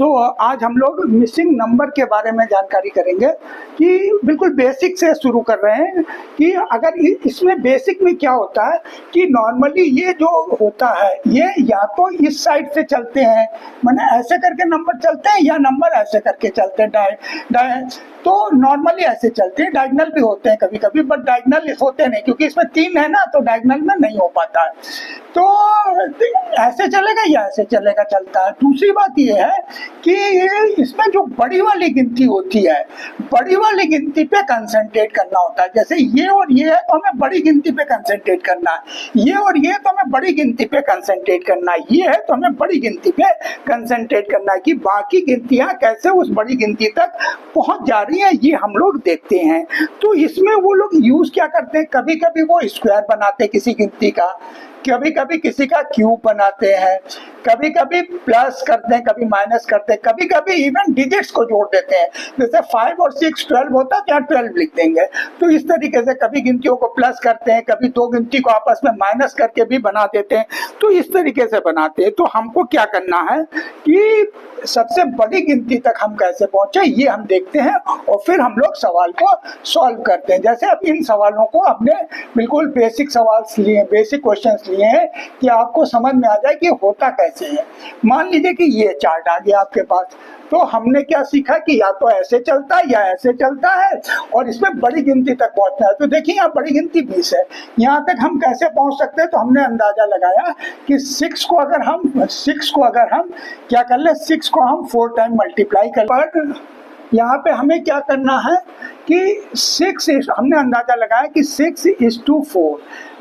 आज हम लोग मिसिंग नंबर के बारे में जानकारी करेंगे कि बिल्कुल बेसिक से शुरू कर रहे हैं कि अगर इसमें बेसिक में क्या होता है कि नॉर्मली ये जो होता है ये या तो इस साइड से चलते हैं, माने ऐसे करके नंबर चलते हैं या नंबर ऐसे करके चलते हैं। तो नॉर्मली ऐसे चलते हैं, डायगोनल भी होते हैं कभी कभी, बट डायगोनल होते नहीं क्योंकि इसमें 3 है ना, तो डायगोनल में नहीं हो पाता है। तो ऐसे चलेगा या ऐसे चलेगा, चलता है। दूसरी बात ये है कि इसमें जो बड़ी वाली गिनती होती है, बड़ी वाली गिनती पे कंसंट्रेट करना होता है। जैसे ये और ये है तो हमें बड़ी गिनती पे कंसंट्रेट करना है, ये और ये तो हमें बड़ी गिनती पे कंसंट्रेट करना है, ये है तो हमें बड़ी गिनती पे कंसंट्रेट करना है कि बाकी गिनतियां कैसे उस बड़ी गिनती तक पहुंच जा रही है, ये हम लोग देखते हैं। तो इसमें वो लोग यूज क्या करते हैं, कभी कभी वो स्क्वायर बनाते हैं किसी गिनती का, कभी कभी किसी का क्यूब बनाते हैं, कभी कभी प्लस करते हैं, कभी माइनस करते हैं, कभी कभी इवन डिजिट्स को जोड़ देते हैं। जैसे 5 और 6 12 होता है, क्या 12 लिख देंगे। तो इस तरीके से कभी गिनतियों को प्लस करते हैं, कभी 2 गिनती को आपस में माइनस करके भी बना देते हैं। तो इस तरीके से बनाते हैं। तो हमको क्या करना है कि सबसे बड़ी गिनती तक हम कैसे पहुंचे ये हम देखते हैं और फिर हम लोग सवाल को सॉल्व करते हैं। जैसे अब इन सवालों को हमने बिल्कुल बेसिक सवाल लिए, बेसिक क्वेश्चंस लिए हैं कि आपको समझ में आ जाए कि होता कैसे है। मान लीजिए कि ये चार्ट आ गया आपके पास, तो हमने क्या सीखा कि या तो ऐसे चलता है या ऐसे चलता है और इसमें बड़ी गिनती तक पहुंचना है। तो देखिए यहाँ बड़ी गिनती 20 है, यहाँ तक हम कैसे पहुंच सकते हैं। तो हमने अंदाजा लगाया कि 6 को अगर हम क्या कर ले, 6 को हम 4 टाइम मल्टीप्लाई कर, पर यहाँ पे हमें क्या करना है कि हमने अंदाजा लगाया कि 6:4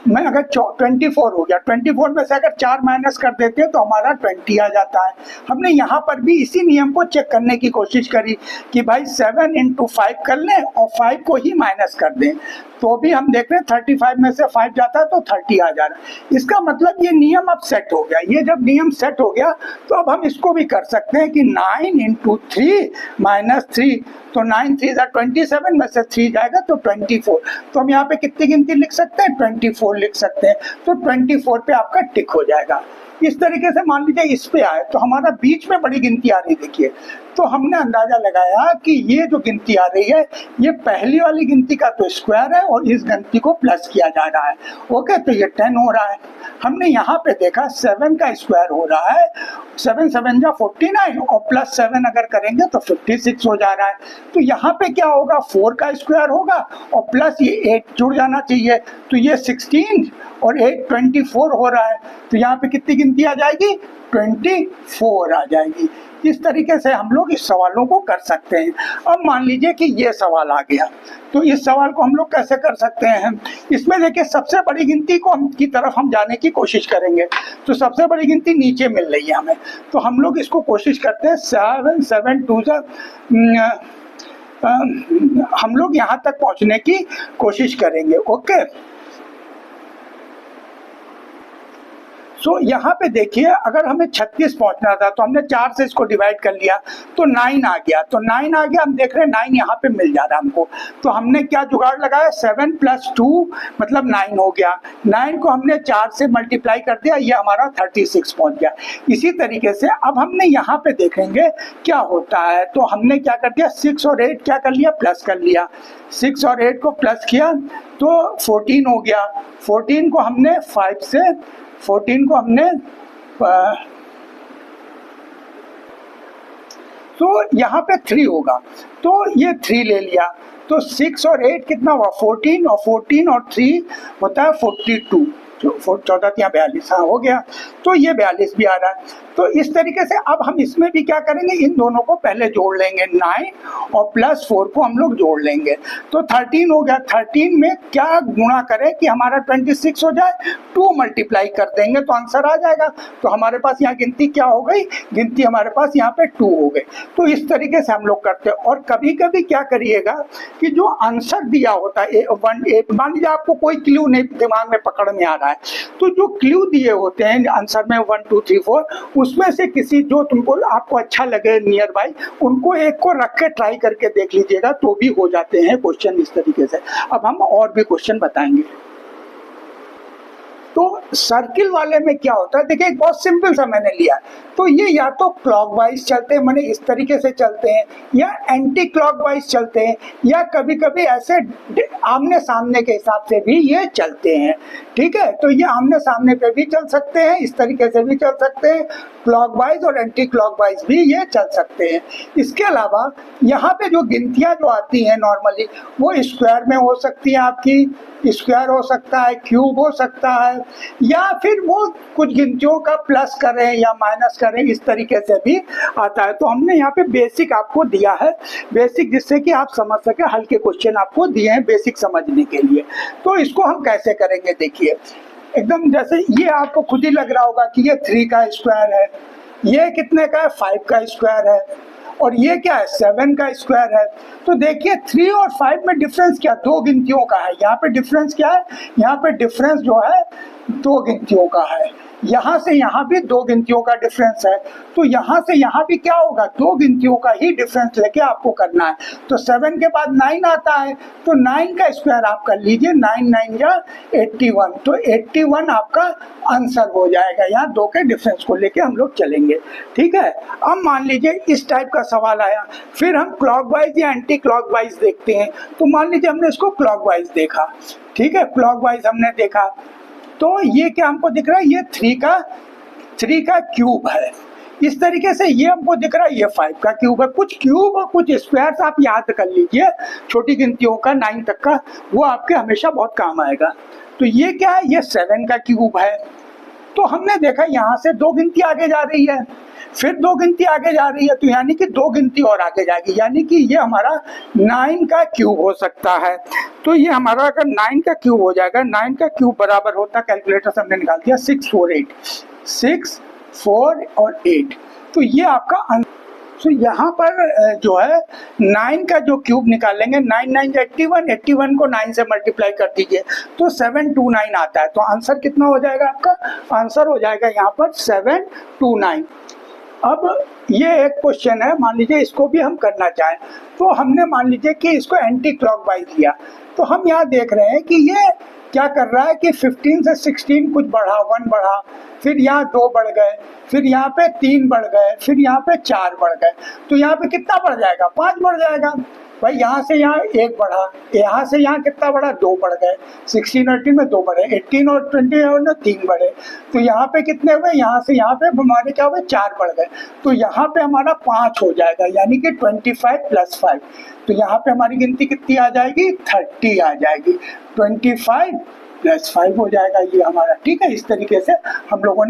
में अगर 24 हो गया, 24 में से अगर 4 माइनस कर देते हैं तो हमारा 20 आ जाता है। हमने यहाँ पर भी इसी नियम को चेक करने की कोशिश करी कि भाई 7 × 5 कर लें और 5 को ही माइनस कर दें, तो भी हम देख रहे हैं 35 में से 5 जाता है तो 30 आ जा रहा है। इसका मतलब ये नियम अब सेट हो गया। ये जब नियम सेट हो गया तो अब हम इसको भी कर सकते हैं कि 9 × 3 - 3, तो 9 3 27 में से 3 जाएगा तो 24। तो हम यहाँ पे कितनी गिनती लिख सकते हैं, 24 लिख सकते हैं। तो 24 पे आपका टिक हो जाएगा। इस तरीके से मान लीजिए इस पे आए तो हमारा बीच में बड़ी गिनती आ रही, देखिए। तो हमने अंदाजा लगाया कि ये जो गिनती आ रही है ये पहली वाली गिनती का तो स्क्वायर है और इस गिनती को प्लस किया जा रहा है। ओके, तो ये 10 हो रहा है। हमने यहाँ पे देखा 7 का स्क्वायर हो रहा है, 7 7 जा 49 और प्लस 7 अगर करेंगे तो 56 हो जा रहा है। तो यहाँ पे क्या होगा, 4 का स्क्वायर होगा और प्लस ये 8 जुड़ जाना चाहिए, तो ये 16 और 8 24 हो रहा है। तो यहाँ पे कितनी गिनती आ जाएगी, 24 आ जाएगी। इस तरीके से हम लोग इस सवालों को कर सकते हैं। अब मान लीजिए कि ये सवाल आ गया, तो इस सवाल को हम लोग कैसे कर सकते हैं। इसमें देखिए सबसे बड़ी गिनती की तरफ हम जाने की कोशिश करेंगे। तो सबसे बड़ी गिनती नीचे मिल रही है हमें, तो हम लोग इसको कोशिश करते हैं 7 7 2 हम लोग यहाँ तक पहुँचने की कोशिश करेंगे। ओके, यहाँ पे देखिए अगर हमें 36 पहुंचना था तो हमने 4 से इसको डिवाइड कर लिया तो 9 आ गया। तो 9 आ गया, हम देख रहे हैं 9 यहाँ पे मिल जा रहा है हमको। तो हमने क्या जुगाड़ लगाया, 7 + 2 मतलब 9 हो गया। 9 को हमने 4 से मल्टीप्लाई कर दिया, ये हमारा 36 पहुंच गया। इसी तरीके से अब हमने यहाँ पे देखेंगे क्या होता है। तो हमने क्या कर दिया, 6 और 8 क्या कर लिया, प्लस कर लिया। 6 और 8 को प्लस किया तो 14 हो गया। 14 को हमने 5 से 14 को हमने तो यहाँ पे 3 होगा, तो ये 3 ले लिया। तो 6 और 8 कितना हुआ, 14 और 14 और 3 होता है 42, 14 या 42, हाँ हो गया। तो ये 42 भी आ रहा है। तो इस तरीके से अब हम इसमें भी क्या करेंगे, इन दोनों को पहले जोड़ लेंगे, 9 और प्लस 4 को हम लोग जोड़ लेंगे तो 13 हो गया। 13 में क्या गुणा करें कि हमारा 26 हो जाए, 2 मल्टीप्लाई कर देंगे तो आंसर आ जाएगा। तो हमारे पास यहाँ गिनती क्या हो गई, गिनती हमारे पास यहाँ पे 2 हो गई। तो इस तरीके से हम लोग करते हैं। और कभी कभी क्या करिएगा कि जो आंसर दिया होता है मान लीजिए आपको कोई क्लू नहीं दिमाग में पकड़ में आ रहा है, तो जो क्लू दिए होते हैं आंसर में 1 2 3 4, उसमें से किसी जो तुमको आपको अच्छा लगे नियर बाय, उनको एक को रख के ट्राई करके देख लीजिएगा, तो भी हो जाते हैं क्वेश्चन इस तरीके से। अब हम और भी क्वेश्चन बताएंगे। तो सर्किल वाले में क्या होता है, देखिए एक बहुत सिंपल सा मैंने लिया, तो ये या तो क्लॉकवाइज चलते हैं, माने इस तरीके से चलते हैं, या एंटी क्लॉकवाइज चलते हैं, या कभी कभी ऐसे आमने सामने के हिसाब से भी ये चलते हैं। ठीक है, तो ये आमने सामने पे भी चल सकते हैं, इस तरीके से भी चल सकते हैं, क्लॉकवाइज और एंटी क्लॉकवाइज भी ये चल सकते हैं। इसके अलावा यहाँ पे जो गिनतियाँ जो आती हैं नॉर्मली, वो स्क्वायर में हो सकती है, आपकी स्क्वायर हो सकता है, क्यूब हो सकता है, या फिर वो कुछ गिनतियों का प्लस करें या माइनस करें, इस तरीके से भी आता है। तो हमने यहाँ पे बेसिक आपको दिया है, बेसिक, जिससे कि आप समझ सके, हल्के क्वेश्चन आपको दिए हैं बेसिक समझने के लिए। तो इसको हम कैसे करेंगे, देखिए एकदम जैसे ये आपको खुद ही लग रहा होगा कि ये 3 का स्क्वायर है, ये कितने का है, 5 का स्क्वायर है, और ये क्या है, 7 का स्क्वायर है। तो देखिए 3 और 5 में डिफरेंस क्या, 2 गिनतियों का है। यहाँ पे डिफरेंस क्या है, यहाँ पे डिफरेंस जो है 2 गिनतियों का है। यहाँ से यहाँ भी 2 गिनतियों का डिफरेंस है, तो यहाँ से यहाँ भी क्या होगा, 2 गिनतियों का ही डिफरेंस लेके आपको करना है। तो 7 के बाद 9 आता है, तो 9 का स्क्वायर आप कर लीजिए, 9 9 या 81, तो 81 आपका आंसर हो जाएगा। यहाँ 2 के डिफरेंस को लेके हम लोग चलेंगे। ठीक है, अब मान लीजिए इस टाइप का सवाल आया, फिर हम क्लॉकवाइज या एंटी क्लॉकवाइज देखते हैं। तो मान लीजिए हमने इसको क्लॉकवाइज देखा, ठीक है, क्लॉकवाइज हमने देखा, तो ये क्या हमको दिख रहा है, ये 3 का क्यूब है। इस तरीके से ये हमको दिख रहा है, ये 5 का क्यूब है। कुछ क्यूब और कुछ स्क्वायर आप याद कर लीजिए, छोटी गिनतियों का 9 तक का, वो आपके हमेशा बहुत काम आएगा। तो ये क्या है, ये 7 का क्यूब है। तो हमने देखा यहाँ से 2 गिनती आगे जा रही है, फिर 2 गिनती आगे जा रही है, तो यानी कि 2 गिनती और आगे जाएगी, यानी कि ये हमारा 9 का क्यूब हो सकता है। तो ये हमारा अगर 9 का क्यूब हो जाएगा, 9 का क्यूब बराबर होता है, कैलकुलेटर से हमने निकाल दिया, 6 4 8, 6 4 और 8, तो ये आपका तो यहाँ पर जो है 9 का जो क्यूब निकालेंगे, 9 9 81, 81 को 9 से मल्टीप्लाई कर दीजिए, तो 729 आता है। तो आंसर कितना हो जाएगा आपका, आंसर हो जाएगा यहाँ पर 729। अब ये एक क्वेश्चन है, मान लीजिए इसको भी हम करना चाहें, तो हमने मान लीजिए कि इसको एंटी क्लॉकवाइज लिया, तो हम यहाँ देख रहे हैं कि ये क्या कर रहा है कि 15 से 16 कुछ बढ़ा, 1 बढ़ा, फिर यहाँ 2 बढ़ गए, फिर यहाँ पे 3 बढ़ गए, फिर यहाँ पे 4 बढ़ गए, तो यहाँ पे कितना बढ़ जाएगा, 5 बढ़ जाएगा। भाई यहाँ से यहाँ 1 बढ़ा, यहाँ से यहाँ कितना बढ़ा, 2 बढ़ गए, 16 और 18 में 2 बढ़े, 18 और 20 और 3 बढ़े, तो यहाँ पे कितने हुए, यहाँ से यहाँ पे हमारे क्या हुए, 4 बढ़ गए, तो यहाँ पे हमारा 5 हो जाएगा, यानी कि 25 + 5, तो यहाँ पे हमारी गिनती कितनी आ जाएगी, 30 आ जाएगी, 25 + 5 हो जाएगा ये हमारा। ठीक है, इस तरीके से हम लोगों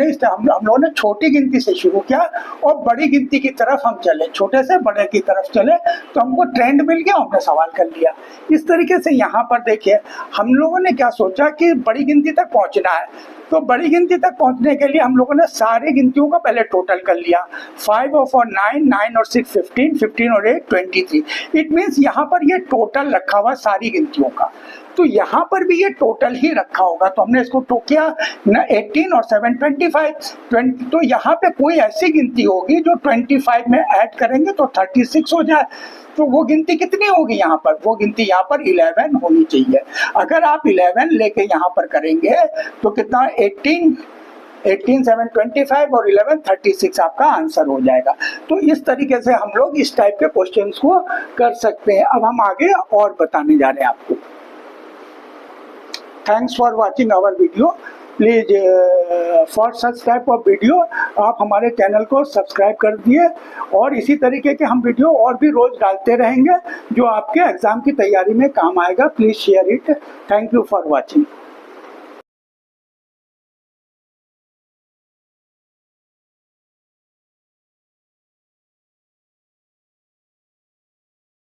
ने छोटी गिनती से शुरू किया और बड़ी गिनती की तरफ हम चले, छोटे से बड़े की तरफ चले, तो हमको ट्रेंड मिल गया, हमने सवाल कर लिया। इस तरीके से यहाँ पर देखिए हम लोगों ने क्या सोचा कि बड़ी गिनती तक पहुँचना है, तो बड़ी गिनती तक पहुंचने के लिए हम लोगों ने सारी गिनतियों का पहले टोटल कर लिया, 5 और 4 9, 9 और 6 15, 15 और 8 23। इट मीन्स यहाँ पर ये टोटल रखा हुआ सारी गिनतियों का, तो यहाँ पर भी ये टोटल ही रखा होगा, तो हमने इसको किया ना, 18 और 7 25, तो यहाँ पे कोई ऐसी गिनती होगी जो 25 में ऐड करेंगे तो 36 हो जाए, तो वो गिनती कितनी होगी यहाँ पर, वो गिनती यहाँ पर 11 होनी चाहिए। अगर आप 11 लेके यहाँ पर करेंगे तो कितना, 18 7 25 और 11 36 आपका आंसर हो जाएगा। तो इस तरीके से हम लोग इस टाइप के क्वेश्चंस को कर सकते हैं। अब हम आगे और बताने जा रहे हैं आपको। Thanks for watching our video. Please for such type of video आप हमारे चैनल को सब्सक्राइब कर दिए, और इसी तरीके के हम वीडियो और भी रोज डालते रहेंगे जो आपके एग्जाम की तैयारी में काम आएगा। Please share it. Thank you for watching.